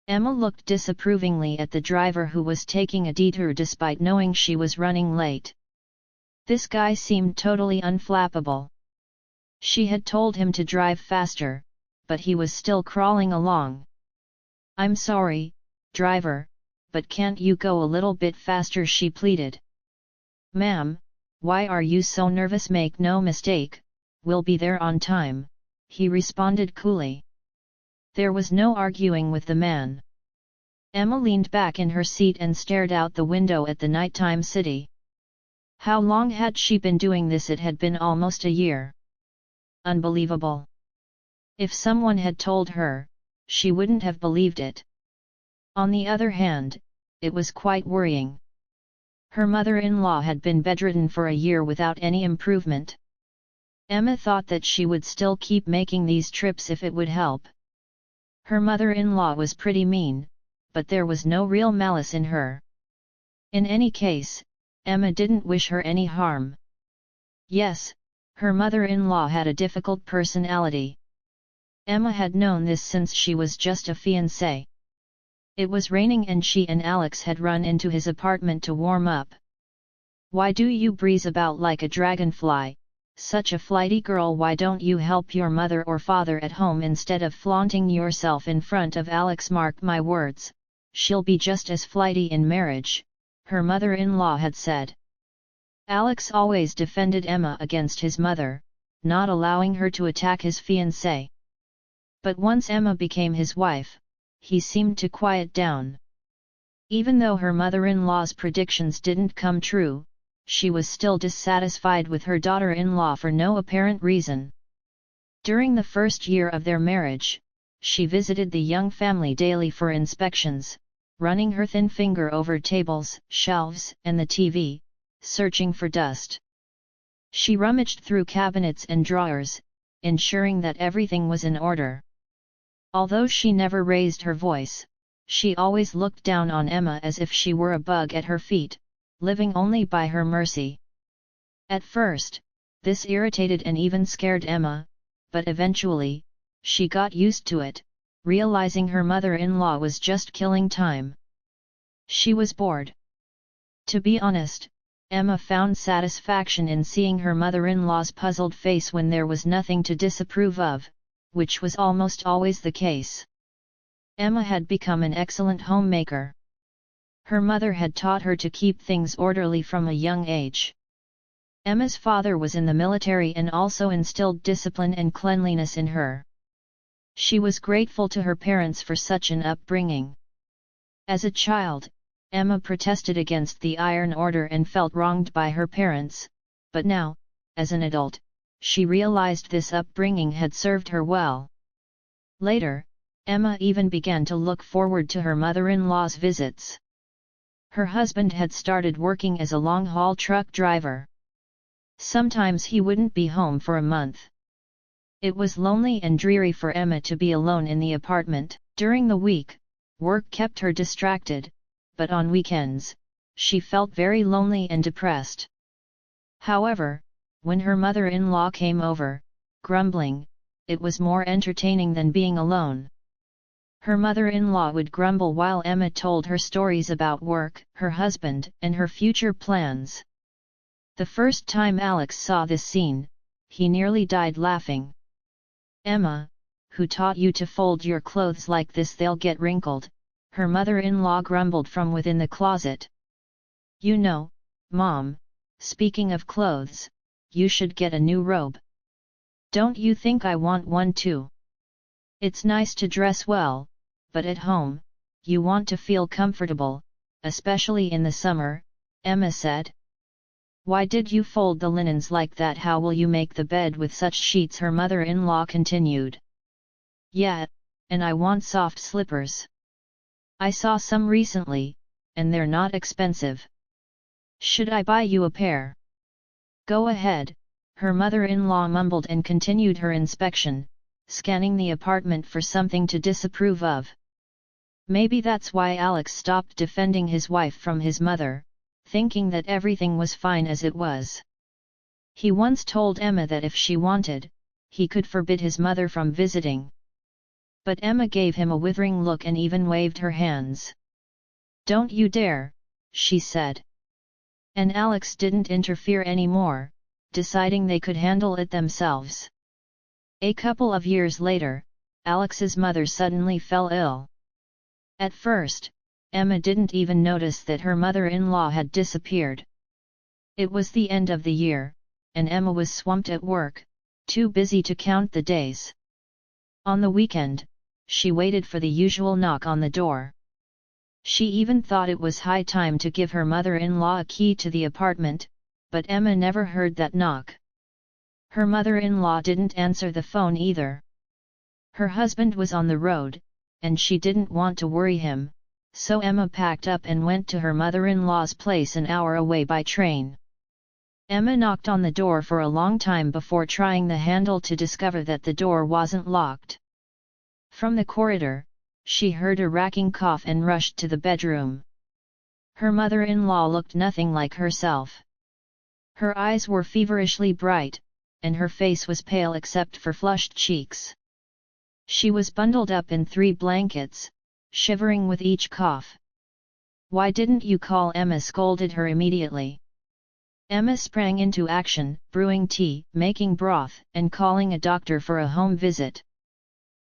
Emma looked disapprovingly at the driver who was taking a detour despite knowing she was running late. This guy seemed totally unflappable. She had told him to drive faster, but he was still crawling along. "I'm sorry, driver, but can't you go a little bit faster?" she pleaded. "Ma'am, why are you so nervous? Make no mistake, we'll be there on time," he responded coolly. There was no arguing with the man. Emma leaned back in her seat and stared out the window at the nighttime city. How long had she been doing this? It had been almost a year. Unbelievable. If someone had told her, she wouldn't have believed it. On the other hand, it was quite worrying. Her mother-in-law had been bedridden for a year without any improvement. Emma thought that she would still keep making these trips if it would help. Her mother-in-law was pretty mean, but there was no real malice in her. In any case, Emma didn't wish her any harm. Yes, her mother-in-law had a difficult personality. Emma had known this since she was just a fiancée. It was raining and she and Alex had run into his apartment to warm up. "Why do you breeze about like a dragonfly, such a flighty girl? Why don't you help your mother or father at home instead of flaunting yourself in front of Alex? Mark my words, she'll be just as flighty in marriage," her mother-in-law had said. Alex always defended Emma against his mother, not allowing her to attack his fiancée. But once Emma became his wife, he seemed to quiet down. Even though her mother-in-law's predictions didn't come true, she was still dissatisfied with her daughter-in-law for no apparent reason. During the first year of their marriage, she visited the young family daily for inspections, running her thin finger over tables, shelves, and the TV, searching for dust. She rummaged through cabinets and drawers, ensuring that everything was in order. Although she never raised her voice, she always looked down on Emma as if she were a bug at her feet, living only by her mercy. At first, this irritated and even scared Emma, but eventually, she got used to it, realizing her mother-in-law was just killing time. She was bored. To be honest, Emma found satisfaction in seeing her mother-in-law's puzzled face when there was nothing to disapprove of, which was almost always the case. Emma had become an excellent homemaker. Her mother had taught her to keep things orderly from a young age. Emma's father was in the military and also instilled discipline and cleanliness in her. She was grateful to her parents for such an upbringing. As a child, Emma protested against the Iron Order and felt wronged by her parents, but now, as an adult, she realized this upbringing had served her well. Later, Emma even began to look forward to her mother-in-law's visits. Her husband had started working as a long-haul truck driver. Sometimes he wouldn't be home for a month. It was lonely and dreary for Emma to be alone in the apartment. During the week, work kept her distracted, but on weekends, she felt very lonely and depressed. However, when her mother-in-law came over, grumbling, it was more entertaining than being alone. Her mother-in-law would grumble while Emma told her stories about work, her husband, and her future plans. The first time Alex saw this scene, he nearly died laughing. "Emma, who taught you to fold your clothes like this? They'll get wrinkled," her mother-in-law grumbled from within the closet. "You know, Mom, speaking of clothes, you should get a new robe. Don't you think I want one too? It's nice to dress well, but at home, you want to feel comfortable, especially in the summer," Emma said. "Why did you fold the linens like that? How will you make the bed with such sheets?" her mother-in-law continued. "Yeah, and I want soft slippers. I saw some recently, and they're not expensive. Should I buy you a pair?" "Go ahead," her mother-in-law mumbled and continued her inspection, scanning the apartment for something to disapprove of. Maybe that's why Alex stopped defending his wife from his mother, thinking that everything was fine as it was. He once told Emma that if she wanted, he could forbid his mother from visiting. But Emma gave him a withering look and even waved her hands. "Don't you dare," she said. And Alex didn't interfere anymore, deciding they could handle it themselves. A couple of years later, Alex's mother suddenly fell ill. At first, Emma didn't even notice that her mother-in-law had disappeared. It was the end of the year, and Emma was swamped at work, too busy to count the days. On the weekend, she waited for the usual knock on the door. She even thought it was high time to give her mother-in-law a key to the apartment, but Emma never heard that knock. Her mother-in-law didn't answer the phone either. Her husband was on the road, and she didn't want to worry him, so Emma packed up and went to her mother-in-law's place an hour away by train. Emma knocked on the door for a long time before trying the handle to discover that the door wasn't locked. From the corridor, she heard a racking cough and rushed to the bedroom. Her mother-in-law looked nothing like herself. Her eyes were feverishly bright, and her face was pale except for flushed cheeks. She was bundled up in 3 blankets, shivering with each cough. "Why didn't you call?" Emma scolded her immediately. Emma sprang into action, brewing tea, making broth, and calling a doctor for a home visit.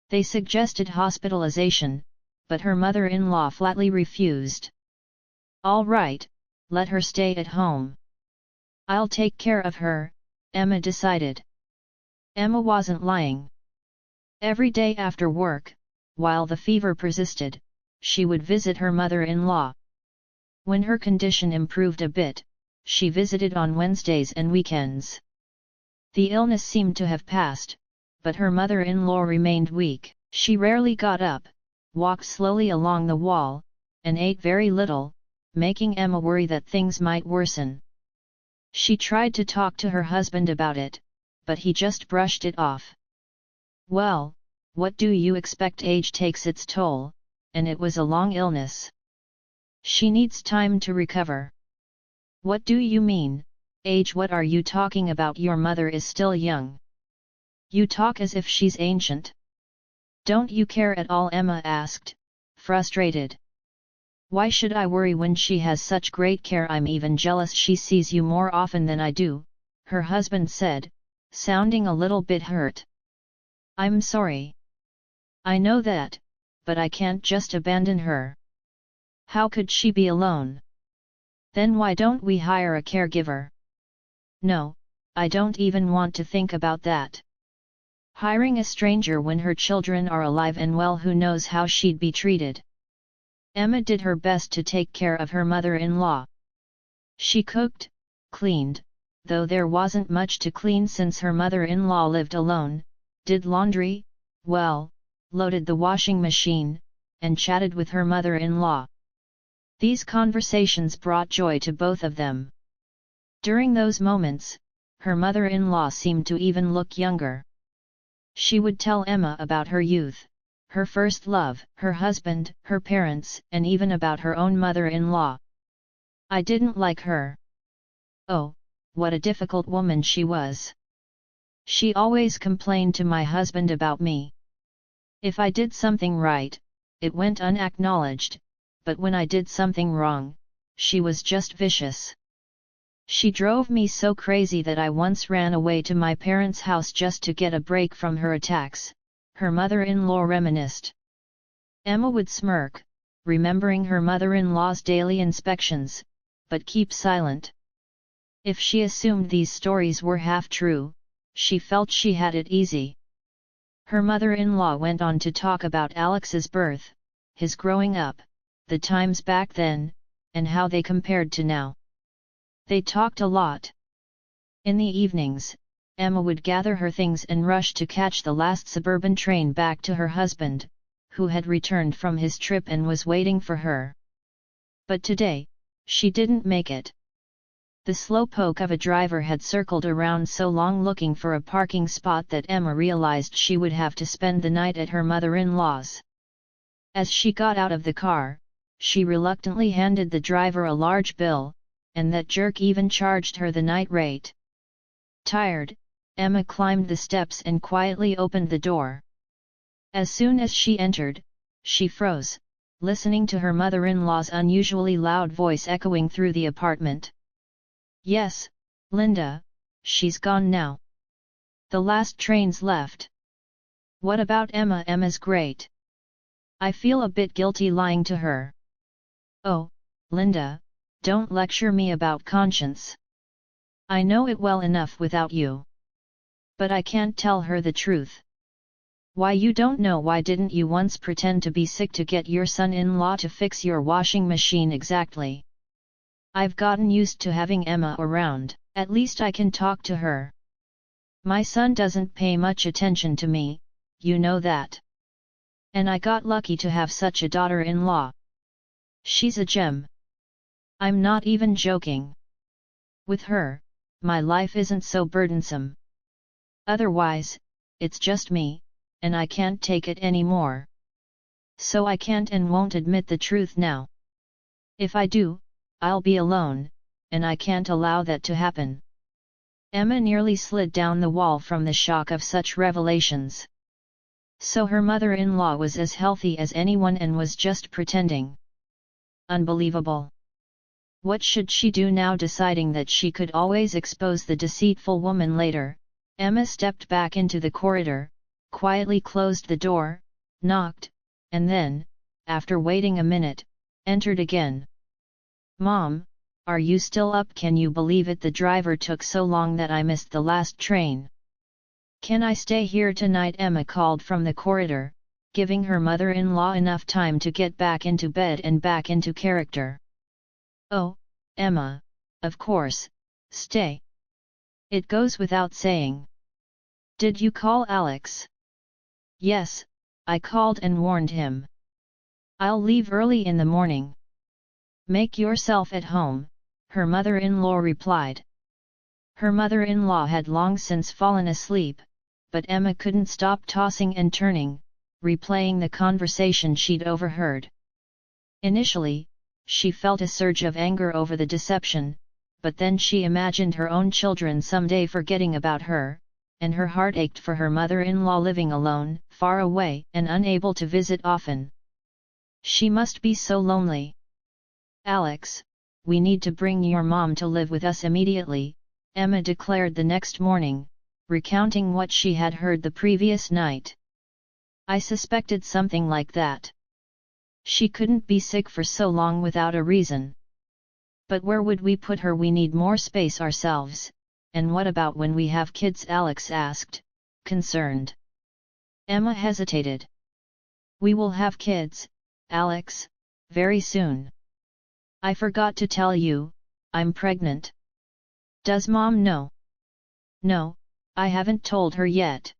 They suggested hospitalization, but her mother-in-law flatly refused. "All right, let her stay at home. I'll take care of her," Emma decided. Emma wasn't lying. Every day after work, while the fever persisted, she would visit her mother-in-law. When her condition improved a bit, she visited on Wednesdays and weekends. The illness seemed to have passed, but her mother-in-law remained weak. She rarely got up, walked slowly along the wall, and ate very little, making Emma worry that things might worsen. She tried to talk to her husband about it, but he just brushed it off. "Well, what do you expect? Age takes its toll, and it was a long illness. She needs time to recover." "What do you mean, age? What are you talking about? Your mother is still young. You talk as if she's ancient." "Don't you care at all?" Emma asked, frustrated. "Why should I worry when she has such great care? I'm even jealous she sees you more often than I do," her husband said, sounding a little bit hurt. "I'm sorry. I know that, but I can't just abandon her. How could she be alone? Then why don't we hire a caregiver?" "No, I don't even want to think about that. Hiring a stranger when her children are alive and well, who knows how she'd be treated." Emma did her best to take care of her mother-in-law. She cooked, cleaned, though there wasn't much to clean since her mother-in-law lived alone, did laundry, well, loaded the washing machine, and chatted with her mother-in-law. These conversations brought joy to both of them. During those moments, her mother-in-law seemed to even look younger. She would tell Emma about her youth, her first love, her husband, her parents, and even about her own mother-in-law. "I didn't like her. Oh, what a difficult woman she was. She always complained to my husband about me. If I did something right, it went unacknowledged, but when I did something wrong, she was just vicious. She drove me so crazy that I once ran away to my parents' house just to get a break from her attacks," her mother-in-law reminisced. Emma would smirk, remembering her mother-in-law's daily inspections, but keep silent. If she assumed these stories were half true, she felt she had it easy. Her mother-in-law went on to talk about Alex's birth, his growing up, the times back then, and how they compared to now. They talked a lot. In the evenings, Emma would gather her things and rush to catch the last suburban train back to her husband, who had returned from his trip and was waiting for her. But today, she didn't make it. The slowpoke of a driver had circled around so long looking for a parking spot that Emma realized she would have to spend the night at her mother-in-law's. As she got out of the car, she reluctantly handed the driver a large bill, and that jerk even charged her the night rate. Tired, Emma climbed the steps and quietly opened the door. As soon as she entered, she froze, listening to her mother-in-law's unusually loud voice echoing through the apartment. Yes, Linda, she's gone now. The last train's left. What about Emma? Emma's great. I feel a bit guilty lying to her. Oh, Linda, don't lecture me about conscience. I know it well enough without you. But I can't tell her the truth. Why, you don't know? Why didn't you once pretend to be sick to get your son-in-law to fix your washing machine? Exactly. I've gotten used to having Emma around, at least I can talk to her. My son doesn't pay much attention to me, you know that. And I got lucky to have such a daughter-in-law. She's a gem. I'm not even joking. With her, my life isn't so burdensome. Otherwise, it's just me, and I can't take it anymore. So I can't and won't admit the truth now. If I do, I'll be alone, and I can't allow that to happen. Emma nearly slid down the wall from the shock of such revelations. So her mother-in-law was as healthy as anyone and was just pretending. Unbelievable. What should she do now? Deciding that she could always expose the deceitful woman later, Emma stepped back into the corridor, quietly closed the door, knocked, and then, after waiting a minute, entered again. Mom, are you still up? Can you believe it? The driver took so long that I missed the last train. Can I stay here tonight? Emma called from the corridor, giving her mother-in-law enough time to get back into bed and back into character. Oh, Emma, of course, stay. It goes without saying. Did you call Alex? Yes, I called and warned him. I'll leave early in the morning. Make yourself at home, her mother-in-law replied. Her mother-in-law had long since fallen asleep, but Emma couldn't stop tossing and turning, replaying the conversation she'd overheard. Initially, she felt a surge of anger over the deception, but then she imagined her own children someday forgetting about her, and her heart ached for her mother-in-law living alone, far away and unable to visit often. She must be so lonely. Alex, we need to bring your mom to live with us immediately, Emma declared the next morning, recounting what she had heard the previous night. I suspected something like that. She couldn't be sick for so long without a reason. But where would we put her? We need more space ourselves, and what about when we have kids? Alex asked, concerned. Emma hesitated. We will have kids, Alex, very soon. I forgot to tell you, I'm pregnant. Does Mom know? No, I haven't told her yet.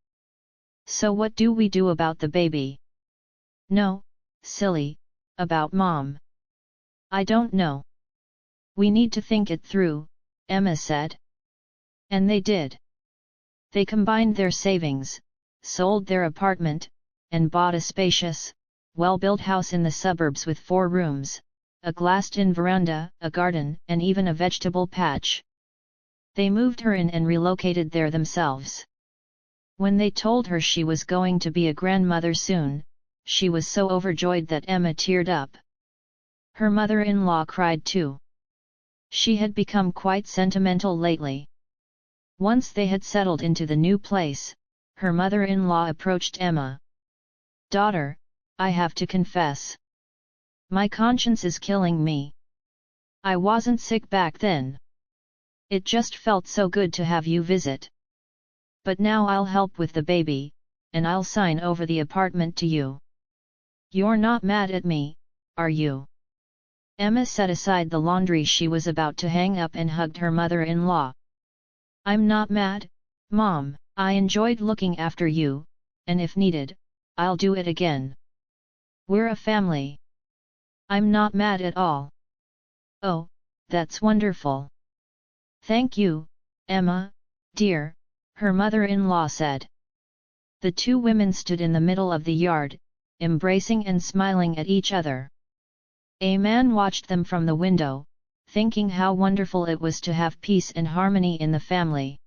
So what do we do about the baby? No, silly, about Mom. I don't know. We need to think it through, Emma said. And they did. They combined their savings, sold their apartment, and bought a spacious, well-built house in the suburbs with 4 rooms, a glassed-in veranda, a garden, and even a vegetable patch. They moved her in and relocated there themselves. When they told her she was going to be a grandmother soon, she was so overjoyed that Emma teared up. Her mother-in-law cried too. She had become quite sentimental lately. Once they had settled into the new place, her mother-in-law approached Emma. Daughter, I have to confess. My conscience is killing me. I wasn't sick back then. It just felt so good to have you visit. But now I'll help with the baby, and I'll sign over the apartment to you. You're not mad at me, are you? Emma set aside the laundry she was about to hang up and hugged her mother-in-law. I'm not mad, Mom. I enjoyed looking after you, and if needed, I'll do it again. We're a family. I'm not mad at all. Oh, that's wonderful. Thank you, Emma, dear, her mother-in-law said. The 2 women stood in the middle of the yard, embracing and smiling at each other. A man watched them from the window, thinking how wonderful it was to have peace and harmony in the family.